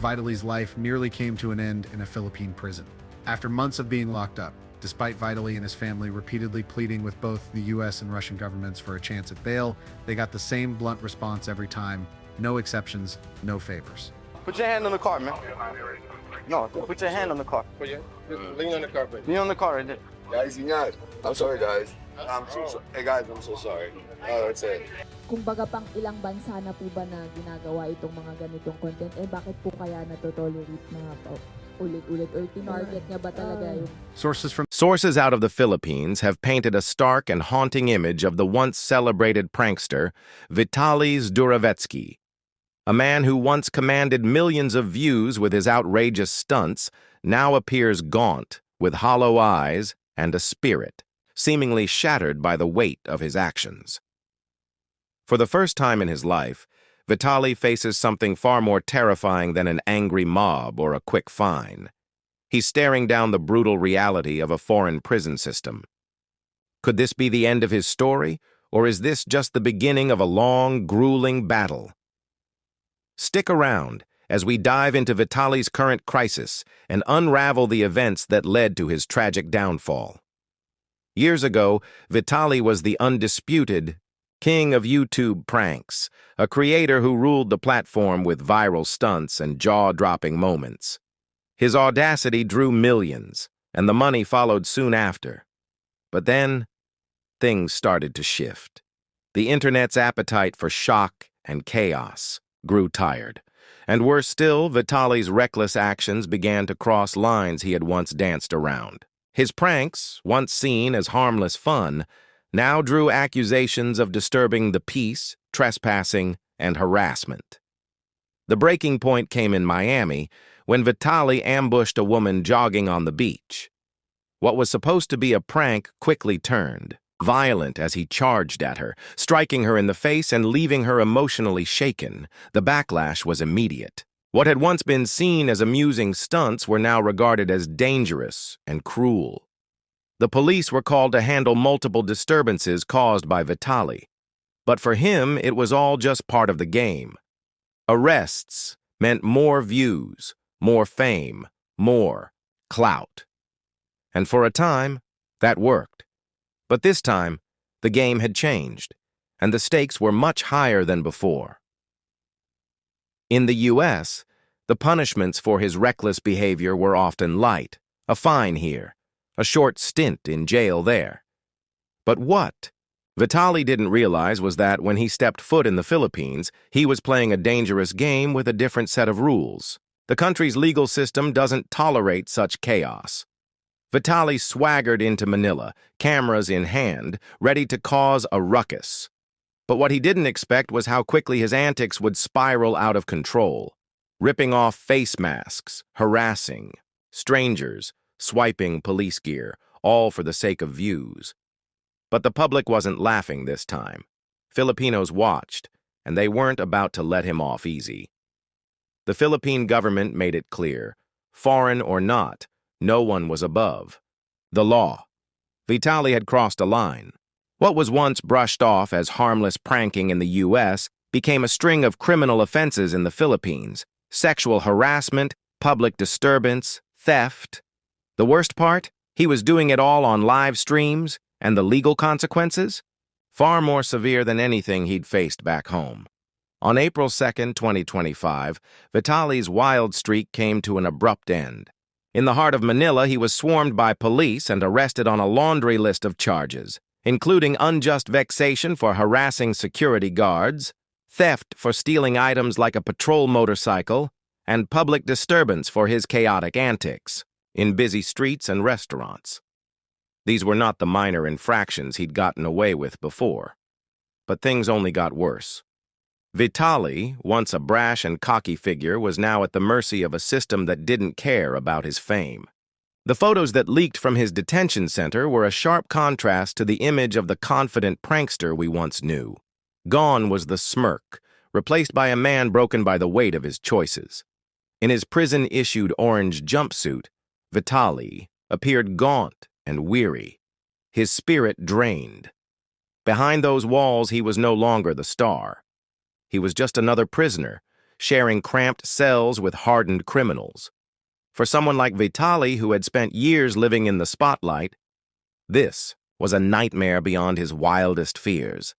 Vitaly's life nearly came to an end in a Philippine prison. After months of being locked up, despite Vitaly and his family repeatedly pleading with both the US and Russian governments for a chance at bail, they got the same blunt response every time: no exceptions, no favors. Put your hand on the car, man. No, put your hand on the car. Lean on the carpet. Lean on the car right there. Guys, ingat. I'm sorry, guys. I'm so sorry. Hey, guys, I'm so sorry. Oh, that's it. Kumbaga pang ilang bansa na po ba na ginagawa itong mga ganitong content? Eh bakit po kaya natotolerate na ulit-ulit? Or tinarget niya ba talaga yung... Sources out of the Philippines have painted a stark and haunting image of the once celebrated prankster, Vitaly Zdurevetsky. A man who once commanded millions of views with his outrageous stunts now appears gaunt, with hollow eyes and a spirit, seemingly shattered by the weight of his actions. For the first time in his life, Vitaly faces something far more terrifying than an angry mob or a quick fine. He's staring down the brutal reality of a foreign prison system. Could this be the end of his story, or is this just the beginning of a long, grueling battle? Stick around as we dive into Vitaly's current crisis and unravel the events that led to his tragic downfall. Years ago, Vitaly was the undisputed king of YouTube pranks, a creator who ruled the platform with viral stunts and jaw-dropping moments. His audacity drew millions, and the money followed soon after. But then, things started to shift. The internet's appetite for shock and chaos grew tired. And worse still, Vitaly's reckless actions began to cross lines he had once danced around. His pranks, once seen as harmless fun, now drew accusations of disturbing the peace, trespassing, and harassment. The breaking point came in Miami when Vitaly ambushed a woman jogging on the beach. What was supposed to be a prank quickly turned violent as he charged at her, striking her in the face and leaving her emotionally shaken. The backlash was immediate. What had once been seen as amusing stunts were now regarded as dangerous and cruel. The police were called to handle multiple disturbances caused by Vitaly. But for him, it was all just part of the game. Arrests meant more views, more fame, more clout. And for a time, that worked. But this time, the game had changed, and the stakes were much higher than before. In the U.S., the punishments for his reckless behavior were often light: a fine here, a short stint in jail there. But what Vitaly didn't realize was that when he stepped foot in the Philippines, he was playing a dangerous game with a different set of rules. The country's legal system doesn't tolerate such chaos. Vitaly swaggered into Manila, cameras in hand, ready to cause a ruckus. But what he didn't expect was how quickly his antics would spiral out of control, ripping off face masks, harassing strangers, swiping police gear, all for the sake of views. But the public wasn't laughing this time. Filipinos watched, and they weren't about to let him off easy. The Philippine government made it clear, foreign or not, no one was above the law. Vitaly had crossed a line. What was once brushed off as harmless pranking in the U.S. became a string of criminal offenses in the Philippines: sexual harassment, public disturbance, theft. The worst part? He was doing it all on live streams, and the legal consequences? Far more severe than anything he'd faced back home. On April 2nd, 2025, Vitaly's wild streak came to an abrupt end. In the heart of Manila, he was swarmed by police and arrested on a laundry list of charges, including unjust vexation for harassing security guards, theft for stealing items like a patrol motorcycle, and public disturbance for his chaotic antics in busy streets and restaurants. These were not the minor infractions he'd gotten away with before. But things only got worse. Vitaly, once a brash and cocky figure, was now at the mercy of a system that didn't care about his fame. The photos that leaked from his detention center were a sharp contrast to the image of the confident prankster we once knew. Gone was the smirk, replaced by a man broken by the weight of his choices. In his prison-issued orange jumpsuit, Vitaly appeared gaunt and weary, his spirit drained. Behind those walls, he was no longer the star. He was just another prisoner, sharing cramped cells with hardened criminals. For someone like Vitaly, who had spent years living in the spotlight, this was a nightmare beyond his wildest fears.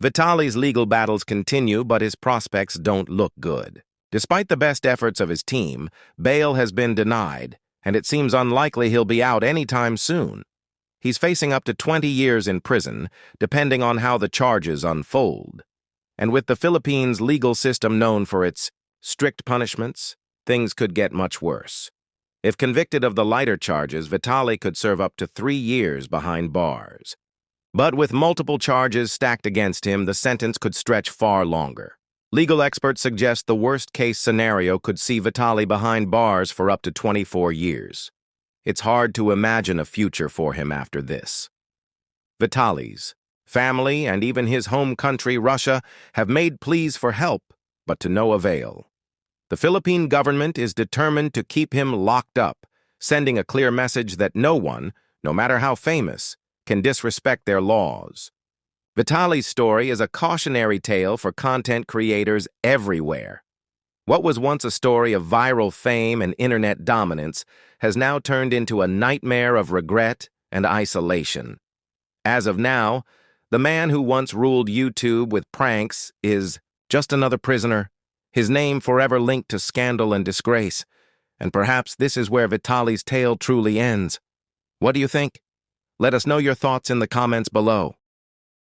Vitaly's legal battles continue, but his prospects don't look good. Despite the best efforts of his team, bail has been denied, and it seems unlikely he'll be out anytime soon. He's facing up to 20 years in prison, depending on how the charges unfold. And with the Philippines' legal system known for its strict punishments, things could get much worse. If convicted of the lighter charges, Vitaly could serve up to 3 years behind bars. But with multiple charges stacked against him, the sentence could stretch far longer. Legal experts suggest the worst-case scenario could see Vitaly behind bars for up to 24 years. It's hard to imagine a future for him after this. Vitaly's family and even his home country, Russia, have made pleas for help, but to no avail. The Philippine government is determined to keep him locked up, sending a clear message that no one, no matter how famous, can disrespect their laws. Vitaly's story is a cautionary tale for content creators everywhere. What was once a story of viral fame and internet dominance has now turned into a nightmare of regret and isolation. As of now, the man who once ruled YouTube with pranks is just another prisoner, his name forever linked to scandal and disgrace. And perhaps this is where Vitaly's tale truly ends. What do you think? Let us know your thoughts in the comments below.